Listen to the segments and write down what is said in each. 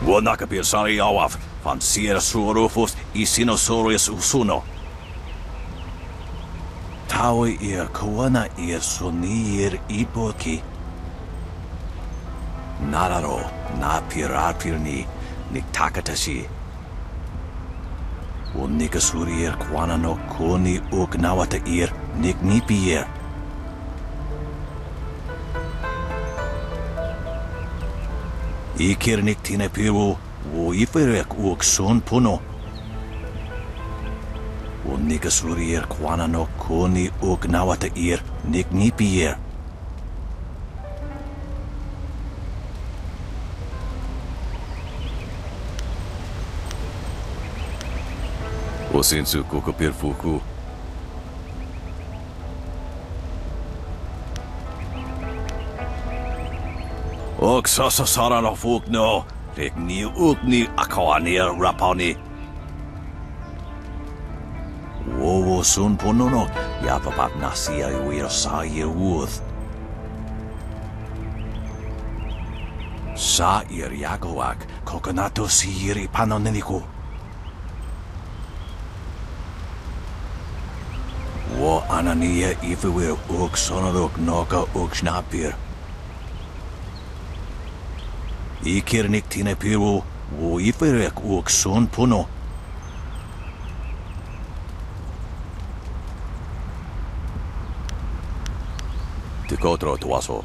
Wanakapir sari awaf, van sier suorufus I sinosaurus usuno. Taui ir kuana ir sunir ipoki. Nararo, na pirarpirni, niktakatashi. Unikasurir kwana no kuni uknawata ir, niknipier. Ikirnik tine piru, wo iferek uk sun puno. Unikasurir kwana no kuni uknawata ir, niknipier. Osensu kokopir fuku. Og så saran of ukno, regni ukni akawanir rapani. Wowo sun punono, yapapat nasia uir sa ir wuth. Sa ir yagoak, kokonato siri panoneniku. Wo anania ifewir uk sonodok noka uk snapir. Ikirnik tine piru, wo iferek uk son puno. Tikotro tuaso.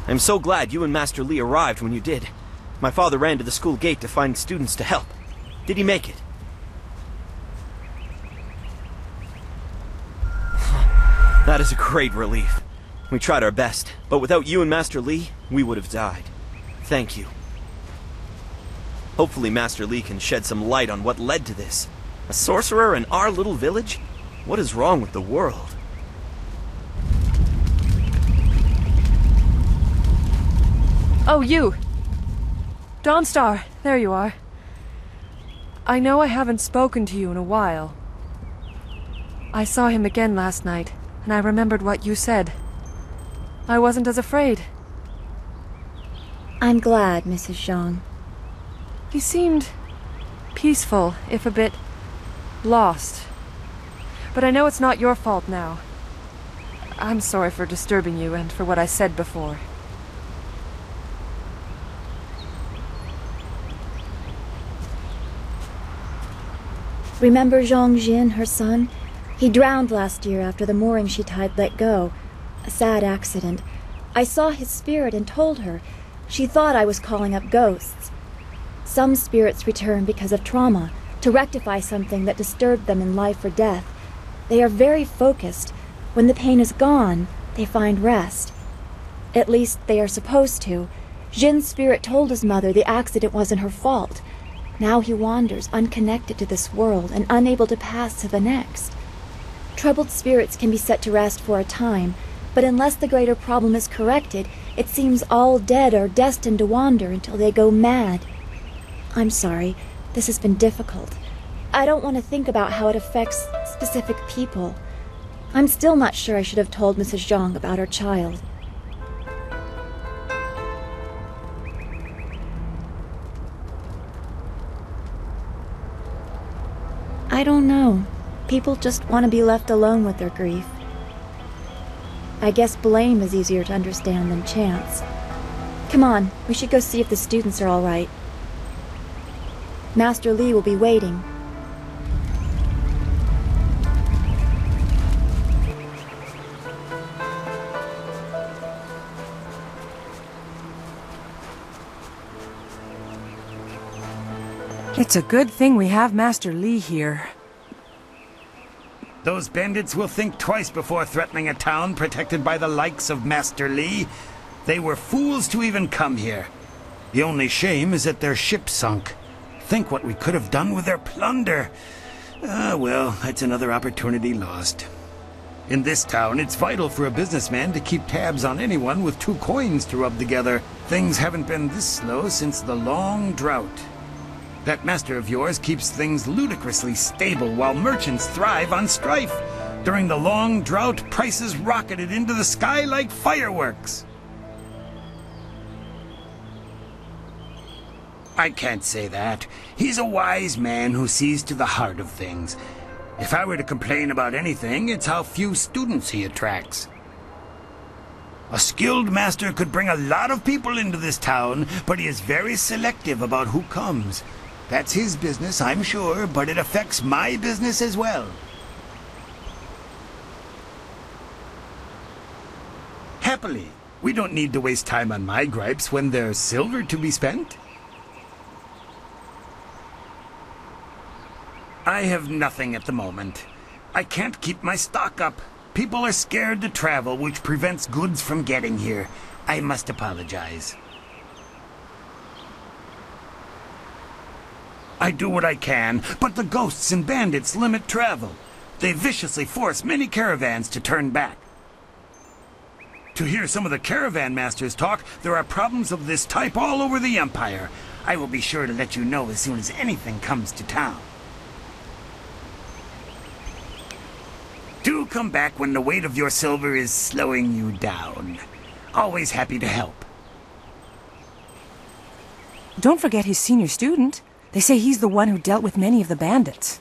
I'm so glad you and Master Lee arrived when you did. My father ran to the school gate to find students to help. Did he make it? That is a great relief. We tried our best, but without you and Master Lee, we would have died. Thank you. Hopefully Master Lee can shed some light on what led to this. A sorcerer in our little village? What is wrong with the world? Oh, you! Dawnstar, there you are. I know I haven't spoken to you in a while. I saw him again last night, and I remembered what you said. I wasn't as afraid. I'm glad, Mrs. Zhang. He seemed peaceful, if a bit lost. But I know it's not your fault now. I'm sorry for disturbing you and for what I said before. Remember Zhang Jin, her son? He drowned last year after the mooring she tied let go. A sad accident. I saw his spirit and told her. She thought I was calling up ghosts. Some spirits return because of trauma, to rectify something that disturbed them in life or death. They are very focused. When the pain is gone, they find rest. At least they are supposed to. Jin's spirit told his mother the accident wasn't her fault. Now he wanders unconnected to this world and unable to pass to the next. Troubled spirits can be set to rest for a time, but unless the greater problem is corrected, it seems all dead are destined to wander until they go mad. I'm sorry, this has been difficult. I don't want to think about how it affects specific people. I'm still not sure I should have told Mrs. Zhang about her child. I don't know. People just want to be left alone with their grief. I guess blame is easier to understand than chance. Come on, we should go see if the students are all right. Master Lee will be waiting. It's a good thing we have Master Lee here. Those bandits will think twice before threatening a town protected by the likes of Master Lee. They were fools to even come here. The only shame is that their ship sunk. Think what we could have done with their plunder. Well, that's another opportunity lost. In this town, it's vital for a businessman to keep tabs on anyone with 2 coins to rub together. Things haven't been this slow since the long drought. That master of yours keeps things ludicrously stable while merchants thrive on strife. During the long drought, prices rocketed into the sky like fireworks. I can't say that. He's a wise man who sees to the heart of things. If I were to complain about anything, it's how few students he attracts. A skilled master could bring a lot of people into this town, but he is very selective about who comes. That's his business, I'm sure, but it affects my business as well. Happily, we don't need to waste time on my gripes when there's silver to be spent. I have nothing at the moment. I can't keep my stock up. People are scared to travel, which prevents goods from getting here. I must apologize. I do what I can, but the ghosts and bandits limit travel. They viciously force many caravans to turn back. To hear some of the caravan masters talk, there are problems of this type all over the Empire. I will be sure to let you know as soon as anything comes to town. Do come back when the weight of your silver is slowing you down. Always happy to help. Don't forget his senior student. They say he's the one who dealt with many of the bandits.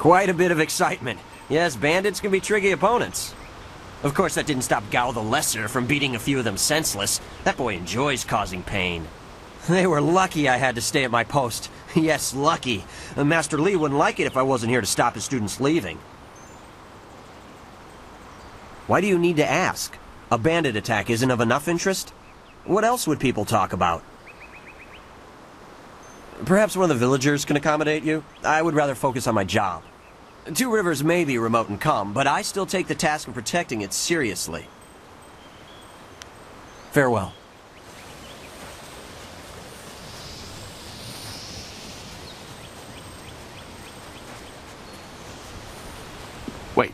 Quite a bit of excitement. Yes, bandits can be tricky opponents. Of course, that didn't stop Gao the Lesser from beating a few of them senseless. That boy enjoys causing pain. They were lucky I had to stay at my post. Yes, lucky. Master Li wouldn't like it if I wasn't here to stop his students leaving. Why do you need to ask? A bandit attack isn't of enough interest? What else would people talk about? Perhaps one of the villagers can accommodate you? I would rather focus on my job. Two Rivers may be remote and calm, but I still take the task of protecting it seriously. Farewell. Wait,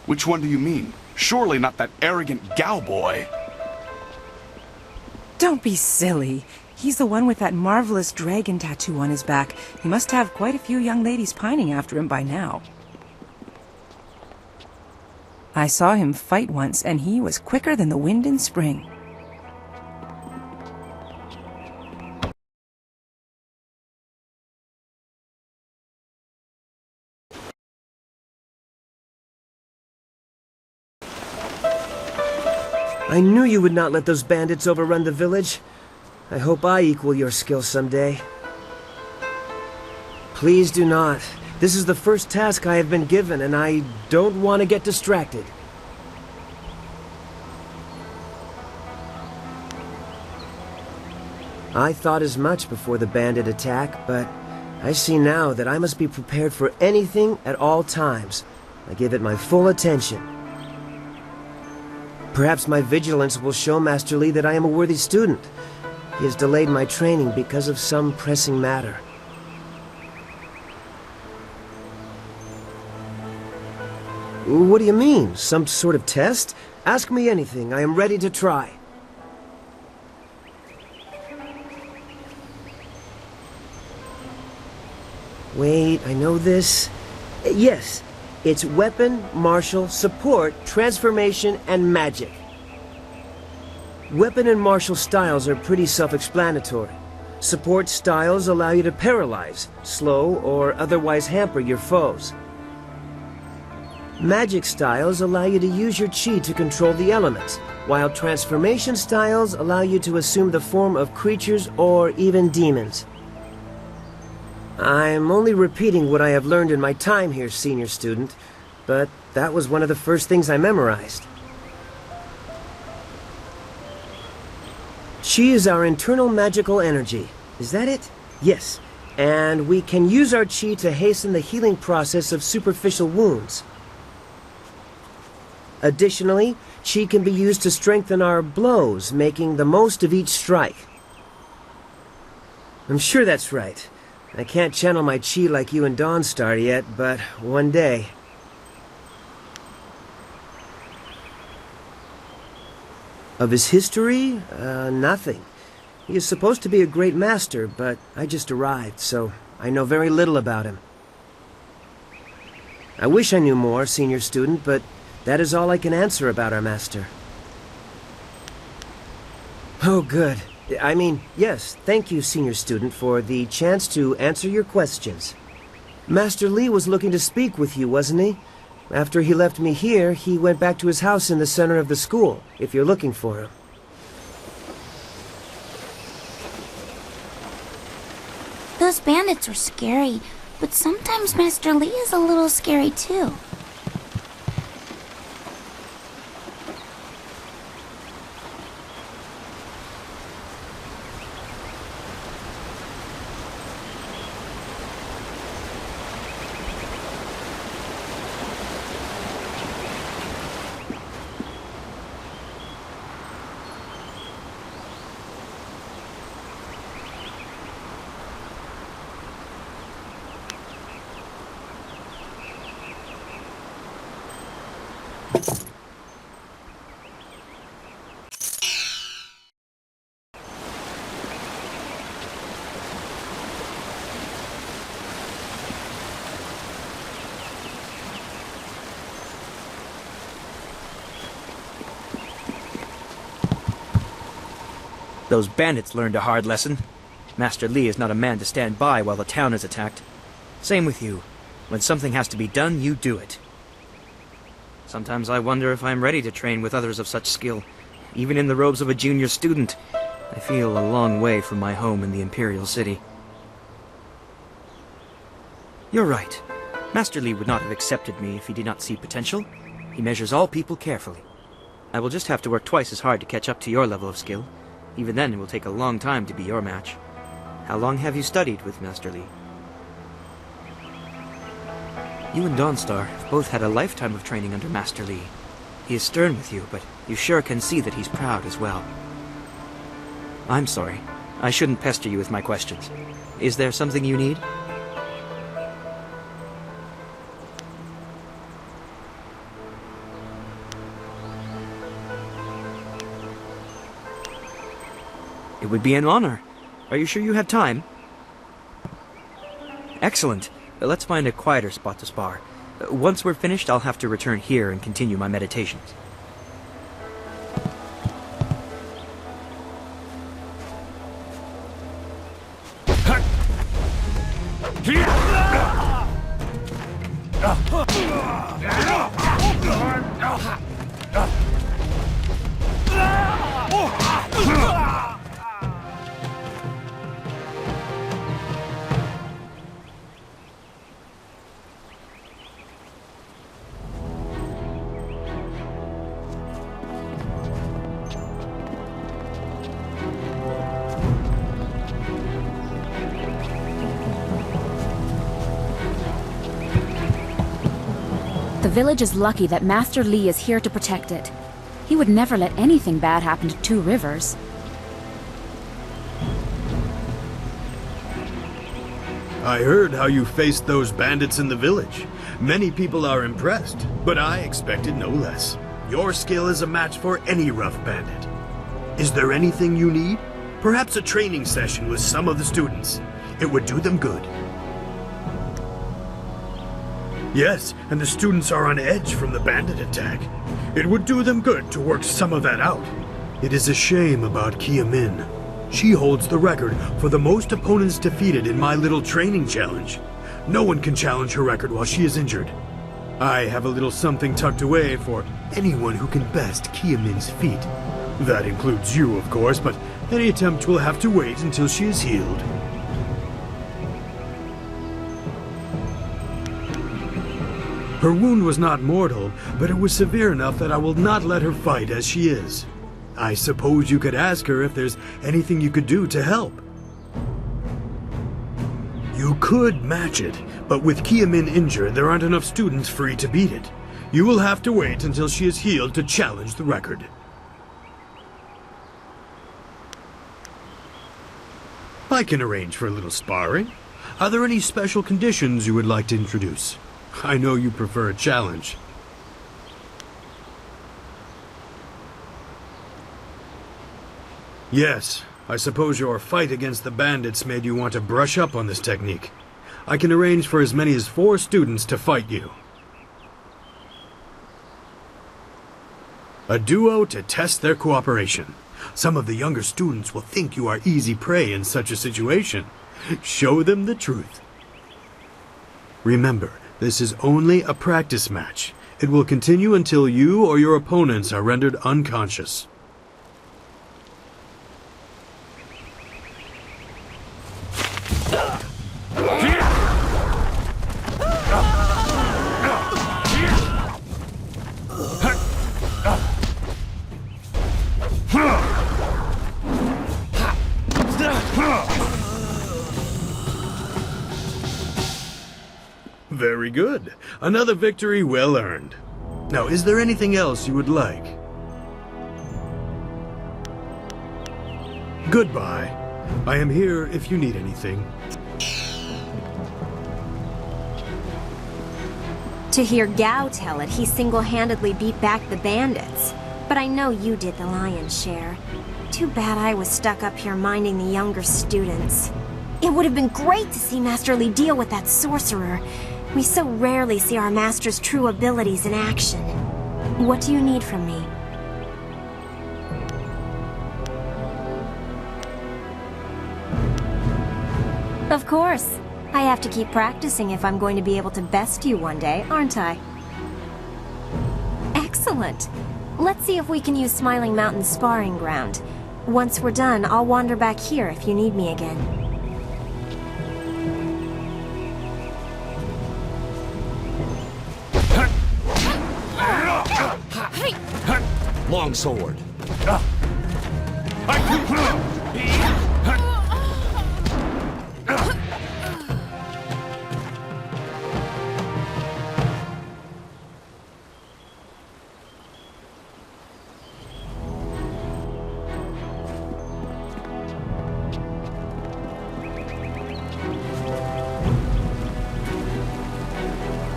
which one do you mean? Surely not that arrogant Gao boy. Don't be silly. He's the one with that marvelous dragon tattoo on his back. He must have quite a few young ladies pining after him by now. I saw him fight once, and he was quicker than the wind in spring. I knew you would not let those bandits overrun the village. I hope I equal your skill someday. Please do not. This is the first task I have been given, and I don't want to get distracted. I thought as much before the bandit attack, but I see now that I must be prepared for anything at all times. I give it my full attention. Perhaps my vigilance will show Master Li that I am a worthy student. He has delayed my training because of some pressing matter. What do you mean? Some sort of test? Ask me anything. I am ready to try. Wait, I know this. Yes, it's weapon, martial, support, transformation, and magic. Weapon and martial styles are pretty self-explanatory. Support styles allow you to paralyze, slow, or otherwise hamper your foes. Magic styles allow you to use your chi to control the elements, while transformation styles allow you to assume the form of creatures or even demons. I'm only repeating what I have learned in my time here, senior student, but that was one of the first things I memorized. Chi is our internal magical energy. Is that it? Yes. And we can use our chi to hasten the healing process of superficial wounds. Additionally, chi can be used to strengthen our blows, making the most of each strike. I'm sure that's right. I can't channel my chi like you and Dawnstar yet, but one day. Of his history? Nothing. He is supposed to be a great master, but I just arrived, so I know very little about him. I wish I knew more, senior student, but that is all I can answer about our master. Oh, good. I mean, yes, thank you, senior student, for the chance to answer your questions. Master Li was looking to speak with you, wasn't he? After he left me here, he went back to his house in the center of the school, if you're looking for him. Those bandits are scary, but sometimes Master Li is a little scary too. Those bandits learned a hard lesson. Master Li is not a man to stand by while the town is attacked. Same with you. When something has to be done, you do it. Sometimes I wonder if I'm ready to train with others of such skill. Even in the robes of a junior student, I feel a long way from my home in the Imperial City. You're right. Master Li would not have accepted me if he did not see potential. He measures all people carefully. I will just have to work twice as hard to catch up to your level of skill. Even then, it will take a long time to be your match. How long have you studied with Master Li? You and Dawnstar have both had a lifetime of training under Master Li. He is stern with you, but you sure can see that he's proud as well. I'm sorry. I shouldn't pester you with my questions. Is there something you need? It would be an honor. Are you sure you have time? Excellent. Let's find a quieter spot to spar. Once we're finished, I'll have to return here and continue my meditations. The village is lucky that Master Li is here to protect it. He would never let anything bad happen to Two Rivers. I heard how you faced those bandits in the village. Many people are impressed, but I expected no less. Your skill is a match for any rough bandit. Is there anything you need? Perhaps a training session with some of the students. It would do them good. Yes, and the students are on edge from the bandit attack. It would do them good to work some of that out. It is a shame about Kia Min. She holds the record for the most opponents defeated in my little training challenge. No one can challenge her record while she is injured. I have a little something tucked away for anyone who can best Kia Min's feat. That includes you, of course, but any attempt will have to wait until she is healed. Her wound was not mortal, but it was severe enough that I will not let her fight as she is. I suppose you could ask her if there's anything you could do to help. You could match it, but with Kia Min injured, there aren't enough students free to beat it. You will have to wait until she is healed to challenge the record. I can arrange for a little sparring. Are there any special conditions you would like to introduce? I know you prefer a challenge. Yes, I suppose your fight against the bandits made you want to brush up on this technique. I can arrange for as many as 4 students to fight you. A duo to test their cooperation. Some of the younger students will think you are easy prey in such a situation. Show them the truth. Remember, this is only a practice match. It will continue until you or your opponents are rendered unconscious. Very good. Another victory well earned. Now, is there anything else you would like? Goodbye. I am here if you need anything. To hear Gao tell it, he single-handedly beat back the bandits. But I know you did the lion's share. Too bad I was stuck up here minding the younger students. It would have been great to see Master Li deal with that sorcerer. We so rarely see our master's true abilities in action. What do you need from me? Of course. I have to keep practicing if I'm going to be able to best you one day, aren't I? Excellent. Let's see if we can use Smiling Mountain's sparring ground. Once we're done, I'll wander back here if you need me again. Longsword.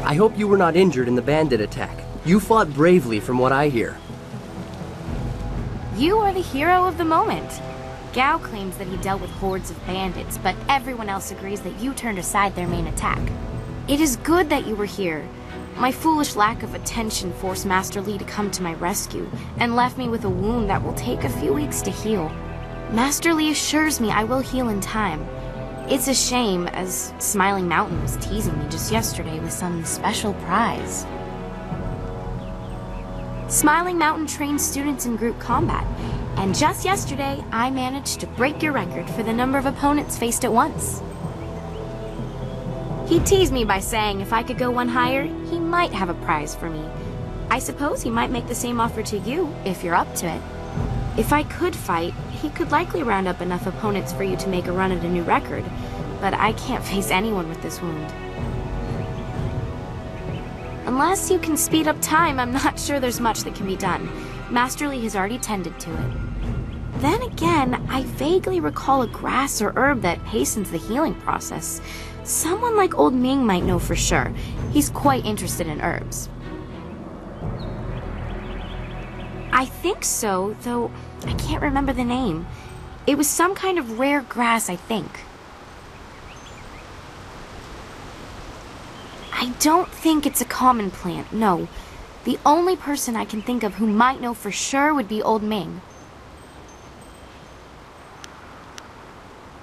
I hope you were not injured in the bandit attack. You fought bravely from what I hear. You are the hero of the moment. Gao claims that he dealt with hordes of bandits, but everyone else agrees that you turned aside their main attack. It is good that you were here. My foolish lack of attention forced Master Li to come to my rescue, and left me with a wound that will take a few weeks to heal. Master Li assures me I will heal in time. It's a shame, as Smiling Mountain was teasing me just yesterday with some special prize. Smiling Mountain trains students in group combat, and just yesterday, I managed to break your record for the number of opponents faced at once. He teased me by saying if I could go one higher, he might have a prize for me. I suppose he might make the same offer to you, if you're up to it. If I could fight, he could likely round up enough opponents for you to make a run at a new record, but I can't face anyone with this wound. Unless you can speed up time, I'm not sure there's much that can be done. Master Li has already tended to it. Then again, I vaguely recall a grass or herb that hastens the healing process. Someone like Old Ming might know for sure. He's quite interested in herbs. I think so, though I can't remember the name. It was some kind of rare grass, I think. I don't think it's a common plant, no. The only person I can think of who might know for sure would be Old Ming.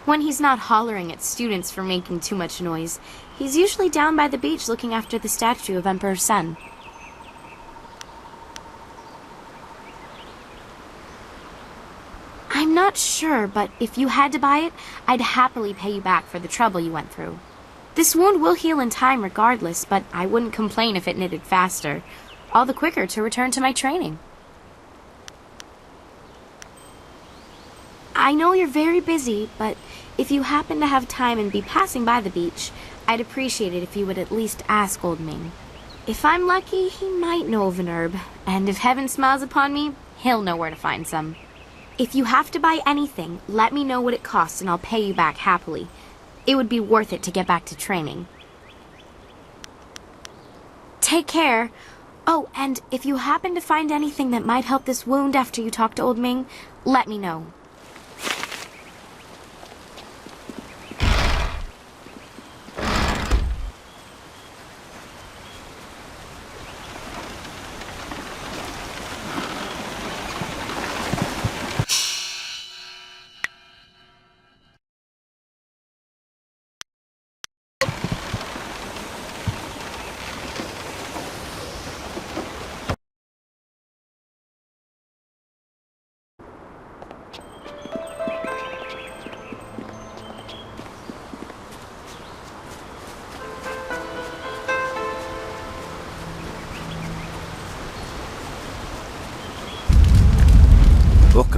When he's not hollering at students for making too much noise, he's usually down by the beach looking after the statue of Emperor Sen. I'm not sure, but if you had to buy it, I'd happily pay you back for the trouble you went through. This wound will heal in time regardless, but I wouldn't complain if it knitted faster. All the quicker to return to my training. I know you're very busy, but if you happen to have time and be passing by the beach, I'd appreciate it if you would at least ask Old Ming. If I'm lucky, he might know of an herb, and if heaven smiles upon me, he'll know where to find some. If you have to buy anything, let me know what it costs and I'll pay you back happily. It would be worth it to get back to training. Take care. Oh, and if you happen to find anything that might help this wound after you talk to Old Ming, let me know.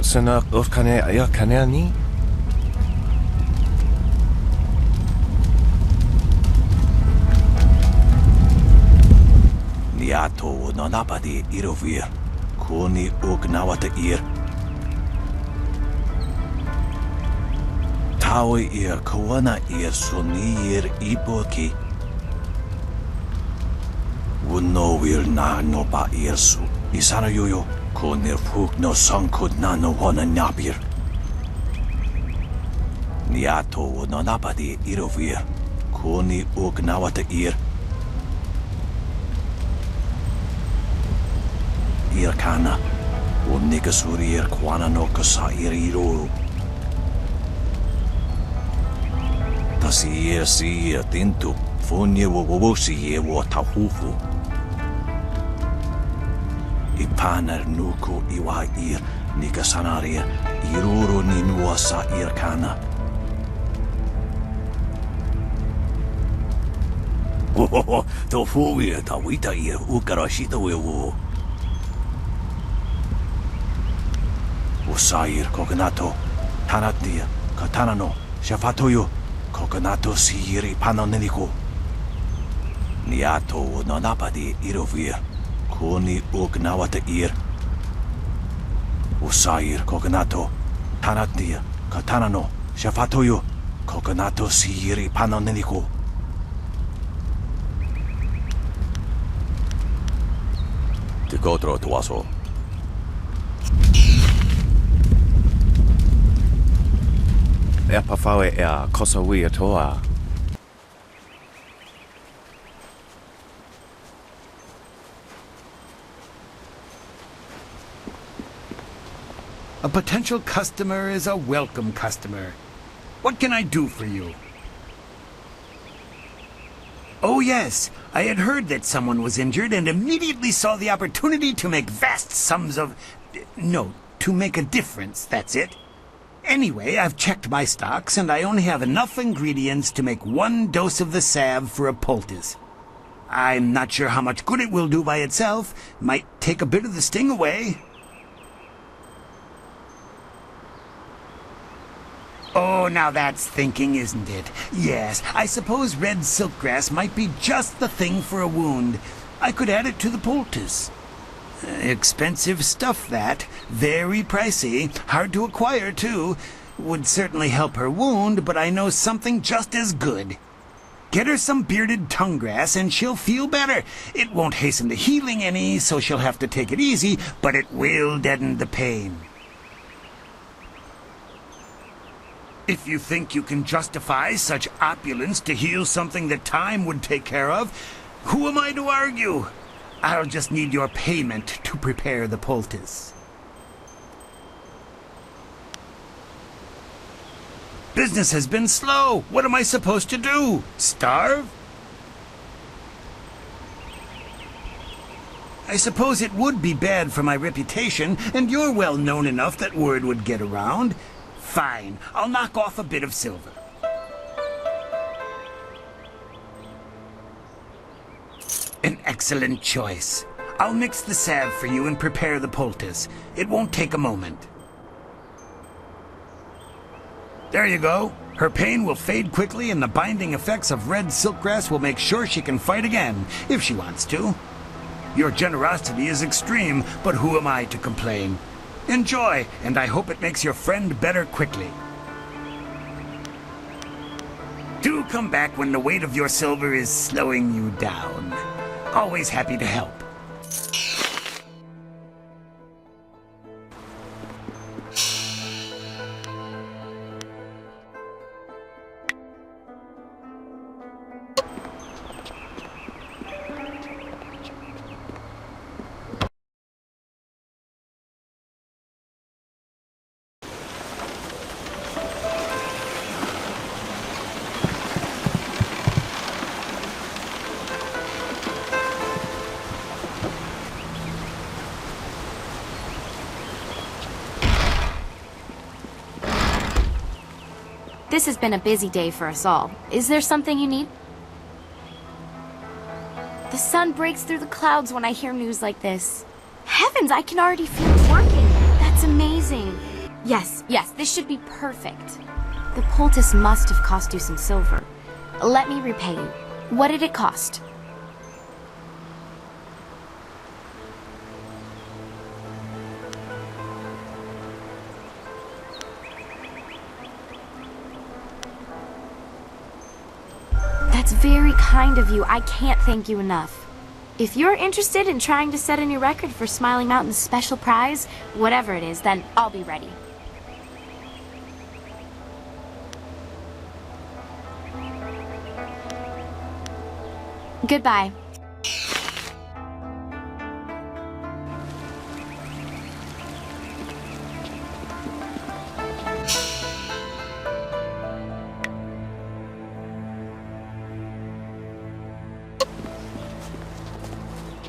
sana orkane aya kanani. Niato nonapadi irovir. Kuni ugnawata ir. Tawi ir kawana ir sunir iboki. Wuno will na no ba irsu. Isana yoyo. Kunir fuk no sankud na no wana nyapir. Niato no napadi irovir. Kuni ugnawata ir. Ir kana. Unigasuri ir kwana no kasa ir iroru. Tasi ir si ir tintu. Funye wowosi ir wo tahufu. Ipaner nuku iwa ir nigasanaria iruro ni nuasa ir kana. Hohoho, to fuwe ta wita ir ukarashita wewo. Usair kokonato tanatia katana no shafatoyo kokonato siri panoneniko. Niato no napadi irovir. Kuni ugnawata ir. Usair kokonato tanatia katana no shafatoyo kokonato siri panoneniko. Tikotro tuaso. Epafawe kosawi toa. A potential customer is a welcome customer. What can I do for you? Oh yes, I had heard that someone was injured and immediately saw the opportunity to make vast sums of... No, to make a difference, that's it. Anyway, I've checked my stocks and I only have enough ingredients to make 1 dose of the salve for a poultice. I'm not sure how much good it will do by itself. Might take a bit of the sting away. Oh, now that's thinking, isn't it? Yes, I suppose red silkgrass might be just the thing for a wound. I could add it to the poultice. Expensive stuff, that. Very pricey. Hard to acquire, too. Would certainly help her wound, but I know something just as good. Get her some bearded tongue grass and she'll feel better. It won't hasten the healing any, so she'll have to take it easy, but it will deaden the pain. If you think you can justify such opulence to heal something that time would take care of, who am I to argue? I'll just need your payment to prepare the poultice. Business has been slow. What am I supposed to do? Starve? I suppose it would be bad for my reputation, and you're well known enough that word would get around. Fine, I'll knock off a bit of silver. An excellent choice. I'll mix the salve for you and prepare the poultice. It won't take a moment. There you go. Her pain will fade quickly and the binding effects of red silkgrass will make sure she can fight again, if she wants to. Your generosity is extreme, but who am I to complain? Enjoy, and I hope it makes your friend better quickly. Do come back when the weight of your silver is slowing you down. Always happy to help. This has been a busy day for us all. Is there something you need? The sun breaks through the clouds when I hear news like this. Heavens, I can already feel it working. That's amazing. Yes, this should be perfect. The poultice must have cost you some silver. Let me repay you. What did it cost? That's very kind of you. I can't thank you enough. If you're interested in trying to set a new record for Smiling Mountain's special prize, whatever it is, then I'll be ready. Goodbye.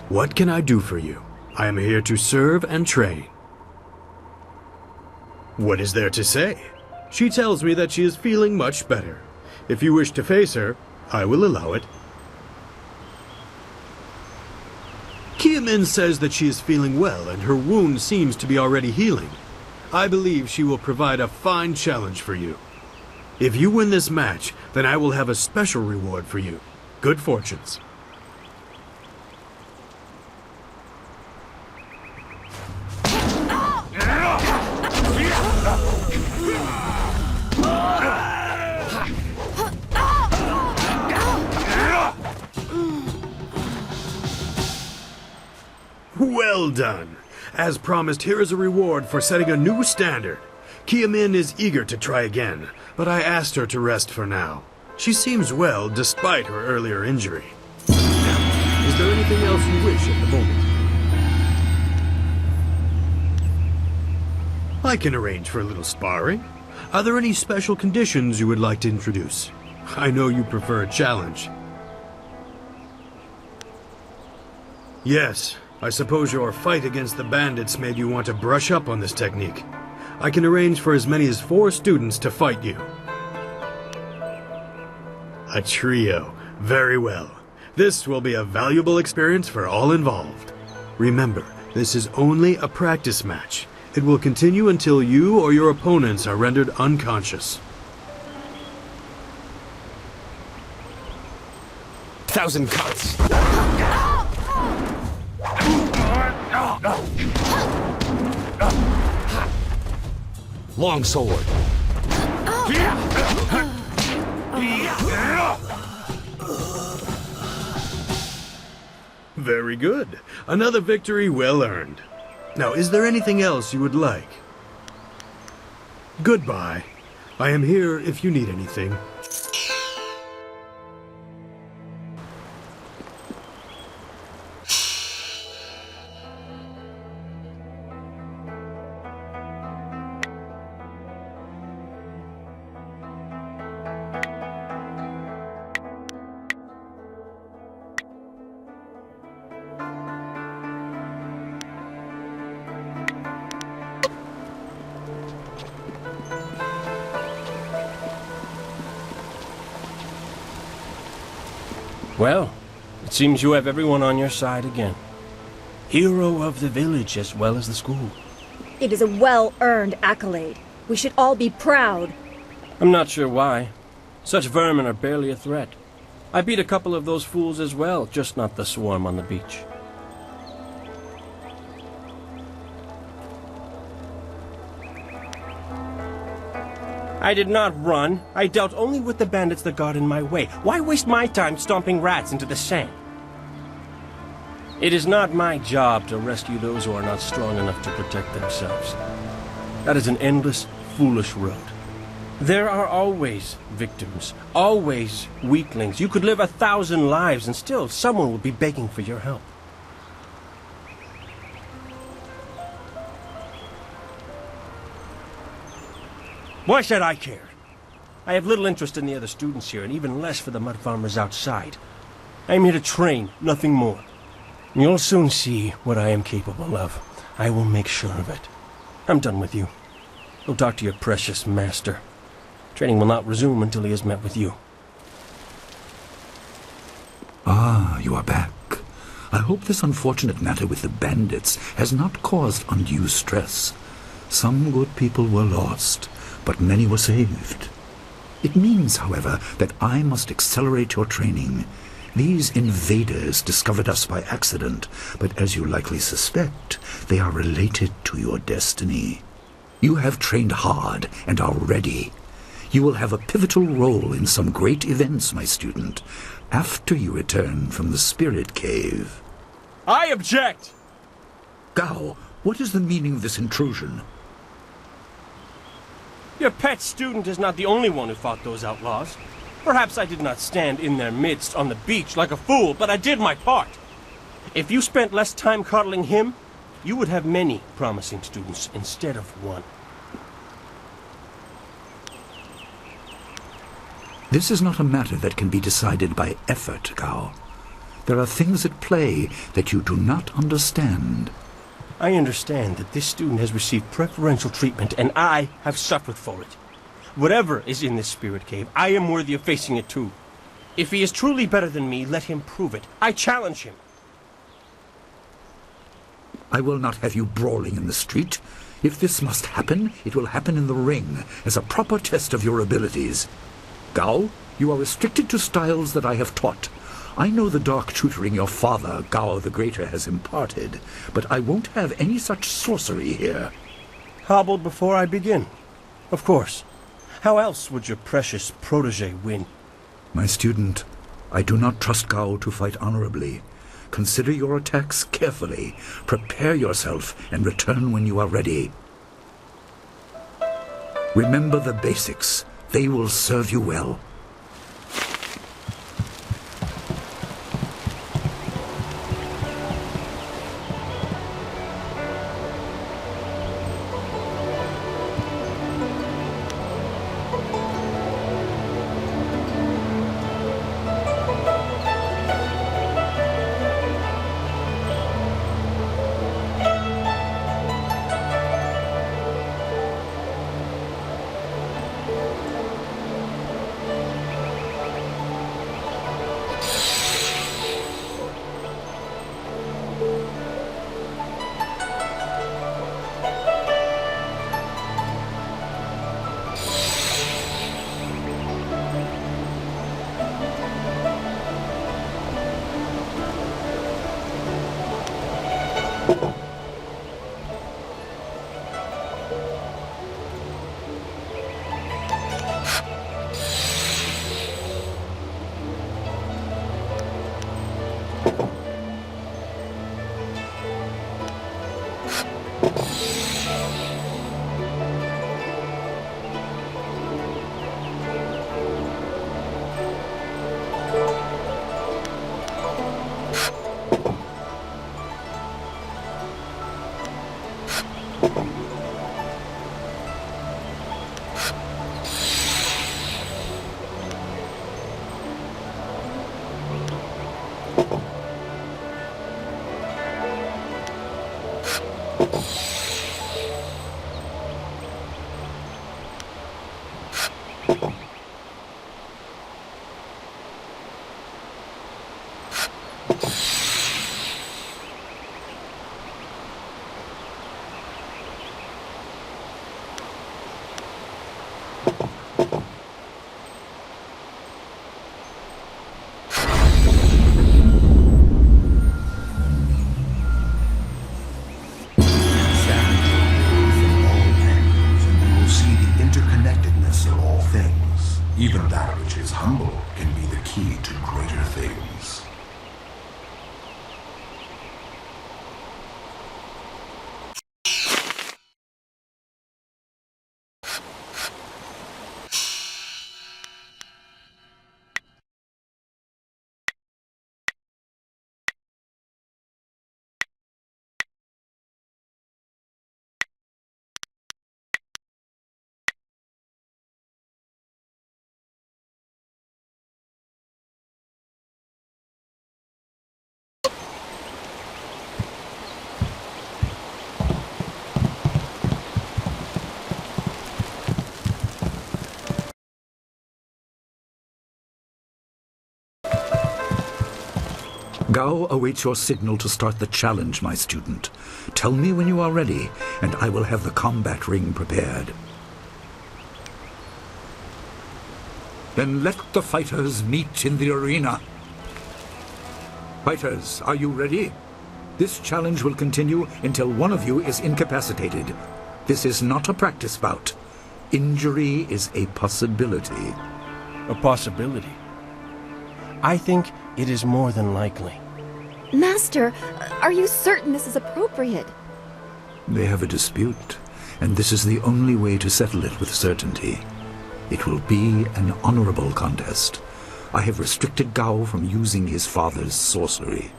What can I do for you? I am here to serve and train. What is there to say? She tells me that she is feeling much better. If you wish to face her, I will allow it. Kiamin says that she is feeling well and her wound seems to be already healing. I believe she will provide a fine challenge for you. If you win this match, then I will have a special reward for you. Good fortunes. Well done. As promised, here is a reward for setting a new standard. Kiamin is eager to try again, but I asked her to rest for now. She seems well despite her earlier injury. Now, is there anything else you wish at the moment? I can arrange for a little sparring. Are there any special conditions you would like to introduce? I know you prefer a challenge. Yes. I suppose your fight against the bandits made you want to brush up on this technique. I can arrange for as many as 4 students to fight you. A trio. Very well. This will be a valuable experience for all involved. Remember, this is only a practice match. It will continue until you or your opponents are rendered unconscious. 1,000 cuts! Long sword. Very good. Another victory well earned. Now, is there anything else you would like? Goodbye. I am here if you need anything. Well, it seems you have everyone on your side again. Hero of the village as well as the school. It is a well-earned accolade. We should all be proud. I'm not sure why. Such vermin are barely a threat. I beat a couple of those fools as well, just not the swarm on the beach. I did not run. I dealt only with the bandits that got in my way. Why waste my time stomping rats into the sand? It is not my job to rescue those who are not strong enough to protect themselves. That is an endless, foolish road. There are always victims, always weaklings. You could live 1,000 lives and still someone would be begging for your help. Why should I care? I have little interest in the other students here, and even less for the mud farmers outside. I am here to train, nothing more. You'll soon see what I am capable of. I will make sure of it. I'm done with you. Go talk to your precious master. Training will not resume until he has met with you. Ah, you are back. I hope this unfortunate matter with the bandits has not caused undue stress. Some good people were lost, but many were saved. It means, however, that I must accelerate your training. These invaders discovered us by accident, but as you likely suspect, they are related to your destiny. You have trained hard and are ready. You will have a pivotal role in some great events, my student, after you return from the Spirit Cave. I object! Gao, what is the meaning of this intrusion? Your pet student is not the only one who fought those outlaws. Perhaps I did not stand in their midst on the beach like a fool, but I did my part. If you spent less time coddling him, you would have many promising students instead of one. This is not a matter that can be decided by effort, Gao. There are things at play that you do not understand. I understand that this student has received preferential treatment, and I have suffered for it. Whatever is in this spirit cave, I am worthy of facing it too. If he is truly better than me, let him prove it. I challenge him. I will not have you brawling in the street. If this must happen, it will happen in the ring, as a proper test of your abilities. Gao, you are restricted to styles that I have taught. I know the dark tutoring your father, Gao the Greater, has imparted, but I won't have any such sorcery here. Hobbled before I begin. Of course. How else would your precious protege win? My student, I do not trust Gao to fight honorably. Consider your attacks carefully. Prepare yourself and return when you are ready. Remember the basics. They will serve you well. Gao awaits your signal to start the challenge, my student. Tell me when you are ready, and I will have the combat ring prepared. Then let the fighters meet in the arena. Fighters, are you ready? This challenge will continue until one of you is incapacitated. This is not a practice bout. Injury is a possibility. A possibility? I think it is more than likely. Master, are you certain this is appropriate? They have a dispute, and this is the only way to settle it with certainty. It will be an honorable contest. I have restricted Gao from using his father's sorcery.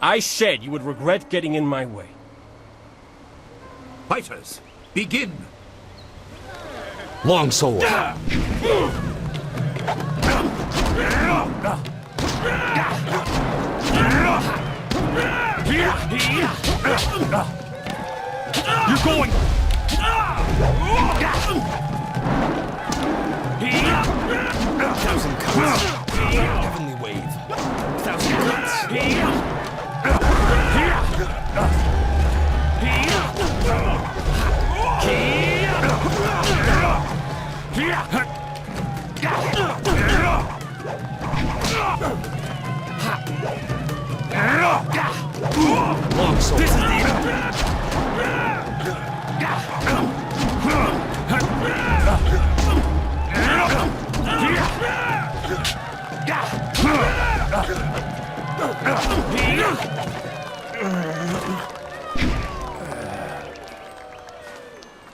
I said you would regret getting in my way. Fighters, begin! Longsword. You're going! Thousand cuts. Heavenly wave. Thousand cuts. Longsword. This is the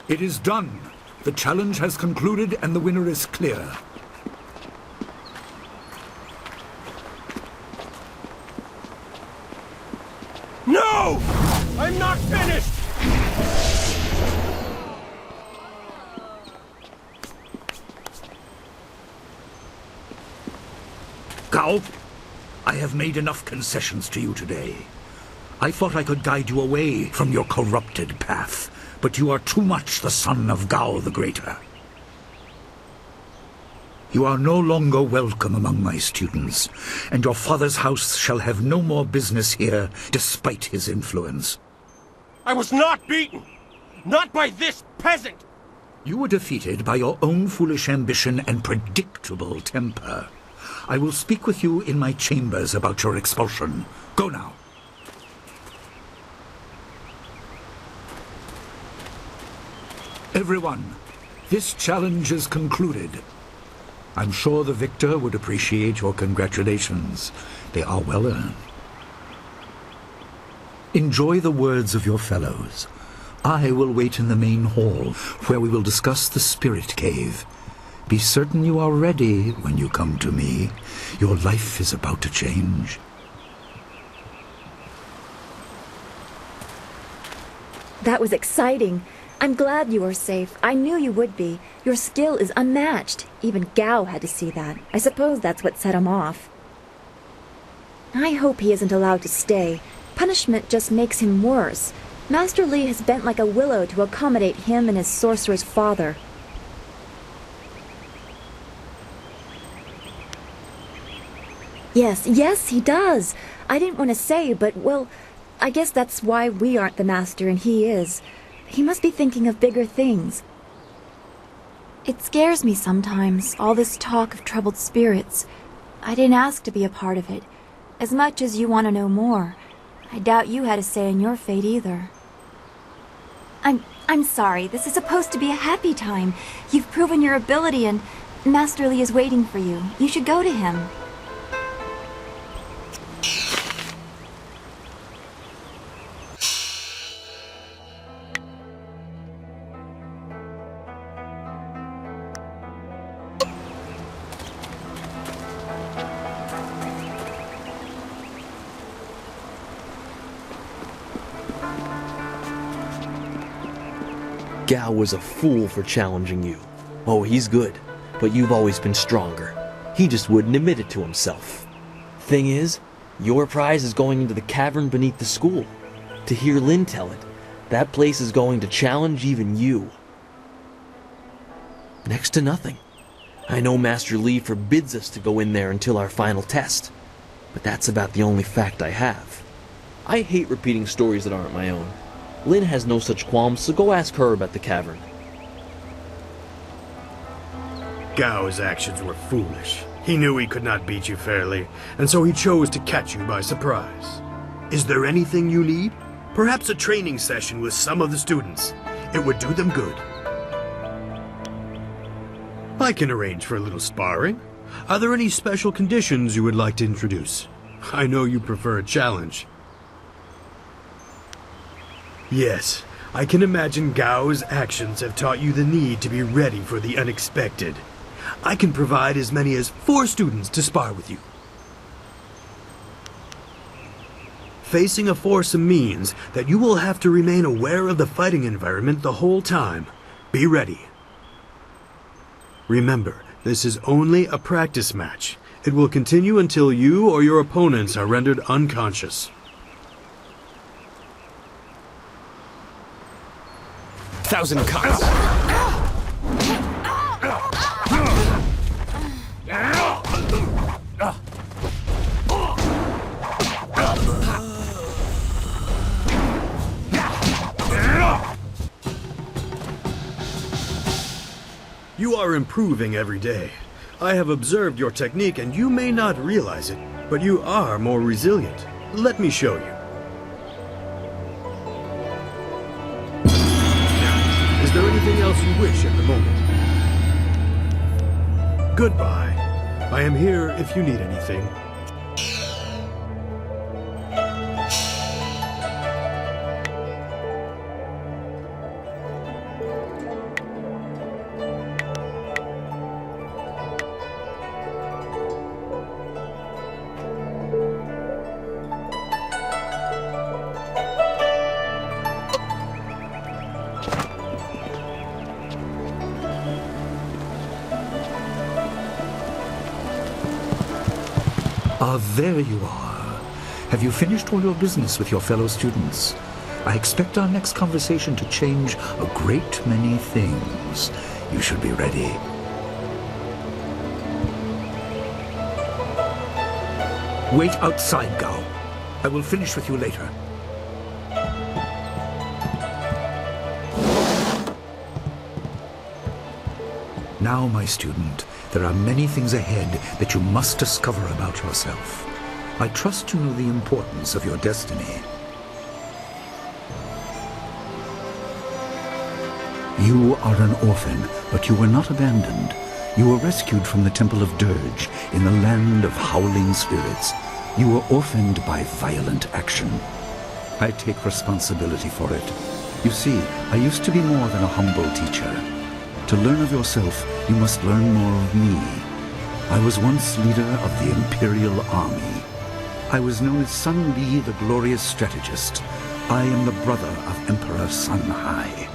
It is done. The challenge has concluded and the winner is clear. No! I'm not finished! Gao, I have made enough concessions to you today. I thought I could guide you away from your corrupted path, but you are too much the son of Gao the Greater. You are no longer welcome among my students, and your father's house shall have no more business here, despite his influence. I was not beaten! Not by this peasant! You were defeated by your own foolish ambition and predictable temper. I will speak with you in my chambers about your expulsion. Go now. Everyone, this challenge is concluded. I'm sure the victor would appreciate your congratulations. They are well earned. Enjoy the words of your fellows. I will wait in the main hall, where we will discuss the spirit cave. Be certain you are ready when you come to me. Your life is about to change. That was exciting. I'm glad you are safe. I knew you would be. Your skill is unmatched. Even Gao had to see that. I suppose that's what set him off. I hope he isn't allowed to stay. Punishment just makes him worse. Master Li has bent like a willow to accommodate him and his sorcerer's father. Yes, he does. I didn't want to say, but, well, I guess that's why we aren't the master and he is. He must be thinking of bigger things. It scares me sometimes, all this talk of troubled spirits. I didn't ask to be a part of it. As much as you want to know more, I doubt you had a say in your fate either. I'm sorry. This is supposed to be a happy time. You've proven your ability and Master Li is waiting for you. You should go to him. Gao was a fool for challenging you. Oh, he's good, but you've always been stronger. He just wouldn't admit it to himself. Thing is, your prize is going into the cavern beneath the school. To hear Lin tell it, that place is going to challenge even you. Next to nothing. I know Master Li forbids us to go in there until our final test. but that's about the only fact I have. I hate repeating stories that aren't my own. Lynn has no such qualms, so go ask her about the cavern. Gao's actions were foolish. He knew he could not beat you fairly, and so he chose to catch you by surprise. Is there anything you need? Perhaps a training session with some of the students. It would do them good. I can arrange for a little sparring. Are there any special conditions you would like to introduce? I know you prefer a challenge. Yes, I can imagine Gao's actions have taught you the need to be ready for the unexpected. I can provide as many as 4 students to spar with you. Facing a foursome means that you will have to remain aware of the fighting environment the whole time. Be ready. Remember, this is only a practice match. It will continue until you or your opponents are rendered unconscious. 1,000 cuts. You are improving every day. I have observed your technique and you may not realize it, but you are more resilient. Let me show you. Now, is there anything else you wish at the moment? Goodbye. I am here if you need anything. Ah, there you are. Have you finished all your business with your fellow students? I expect our next conversation to change a great many things. You should be ready. Wait outside, Gao. I will finish with you later. Now, my student, there are many things ahead that you must discover about yourself. I trust you know the importance of your destiny. You are an orphan, but you were not abandoned. You were rescued from the Temple of Dirge in the Land of Howling Spirits. You were orphaned by violent action. I take responsibility for it. You see, I used to be more than a humble teacher. To learn of yourself, you must learn more of me. I was once leader of the Imperial Army. I was known as Sun Li, the glorious strategist. I am the brother of Emperor Sun Hai.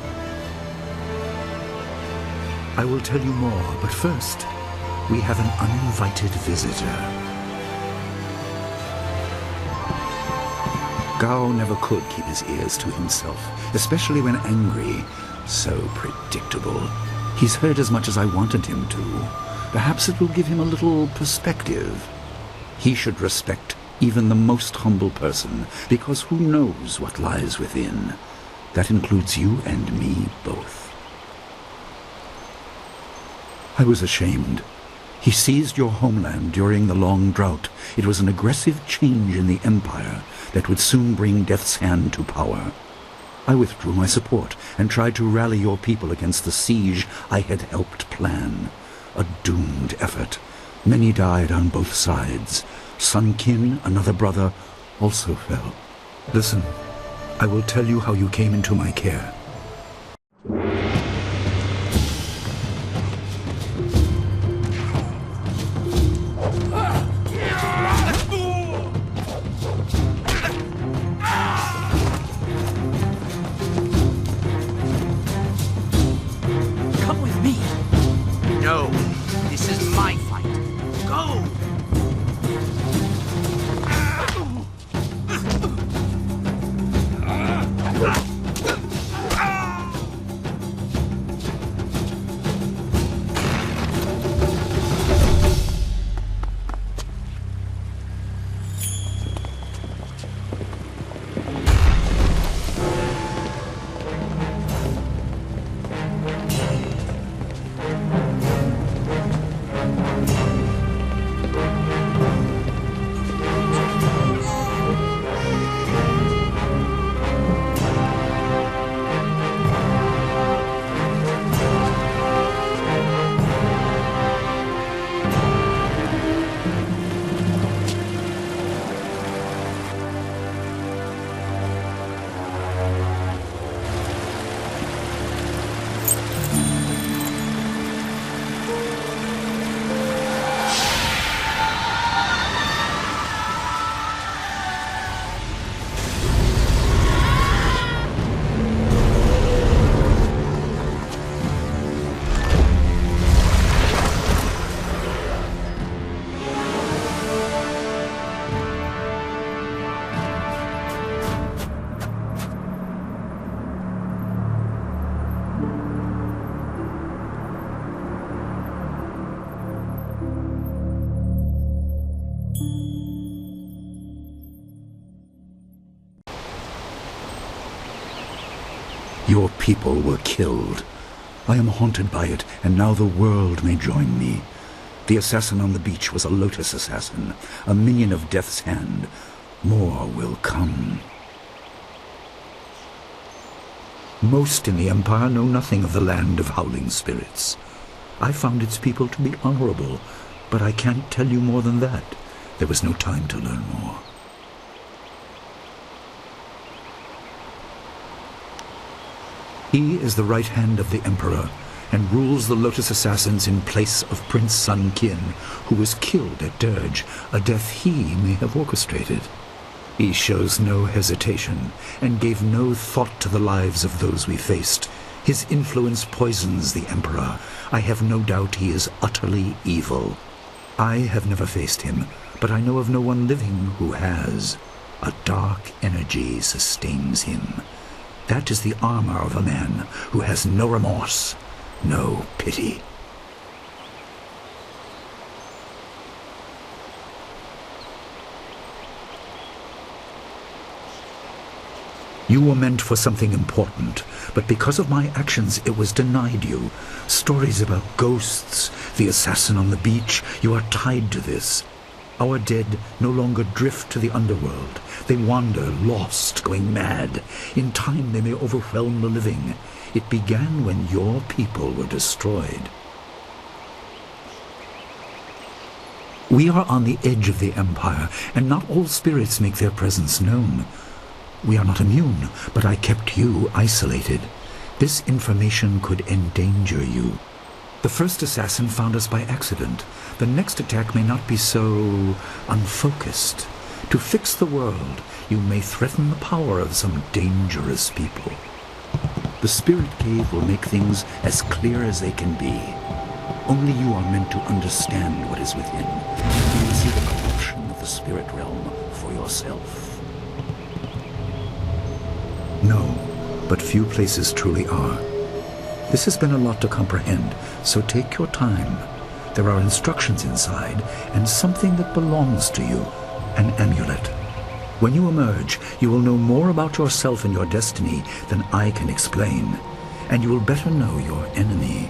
I will tell you more, but first, we have an uninvited visitor. Gao never could keep his ears to himself, especially when angry. So predictable. He's heard as much as I wanted him to. Perhaps it will give him a little perspective. He should respect even the most humble person, because who knows what lies within? That includes you and me both. I was ashamed. He seized your homeland during the long drought. It was an aggressive change in the Empire that would soon bring Death's Hand to power. I withdrew my support and tried to rally your people against the siege I had helped plan. A doomed effort. Many died on both sides. Sun Qin, another brother, also fell. Listen, I will tell you how you came into my care. Your people were killed. I am haunted by it, and now the world may join me. The assassin on the beach was a Lotus assassin, a minion of Death's Hand. More will come. Most in the Empire know nothing of the Land of Howling Spirits. I found its people to be honorable, but I can't tell you more than that. There was no time to learn more. He is the right hand of the Emperor, and rules the Lotus Assassins in place of Prince Sun Qin, who was killed at Dirge, a death he may have orchestrated. He shows no hesitation, and gave no thought to the lives of those we faced. His influence poisons the Emperor. I have no doubt he is utterly evil. I have never faced him, but I know of no one living who has. A dark energy sustains him. That is the armor of a man who has no remorse, no pity. You were meant for something important, but because of my actions it was denied you. Stories about ghosts, the assassin on the beach, you are tied to this. Our dead no longer drift to the underworld. They wander, lost, going mad. In time they may overwhelm the living. It began when your people were destroyed. We are on the edge of the Empire, and not all spirits make their presence known. We are not immune, but I kept you isolated. This information could endanger you. The first assassin found us by accident. The next attack may not be so unfocused. To fix the world, you may threaten the power of some dangerous people. The Spirit Cave will make things as clear as they can be. Only you are meant to understand what is within. You will see the corruption of the spirit realm for yourself. No, but few places truly are. This has been a lot to comprehend, so take your time. There are instructions inside, and something that belongs to you, an amulet. When you emerge, you will know more about yourself and your destiny than I can explain, and you will better know your enemy.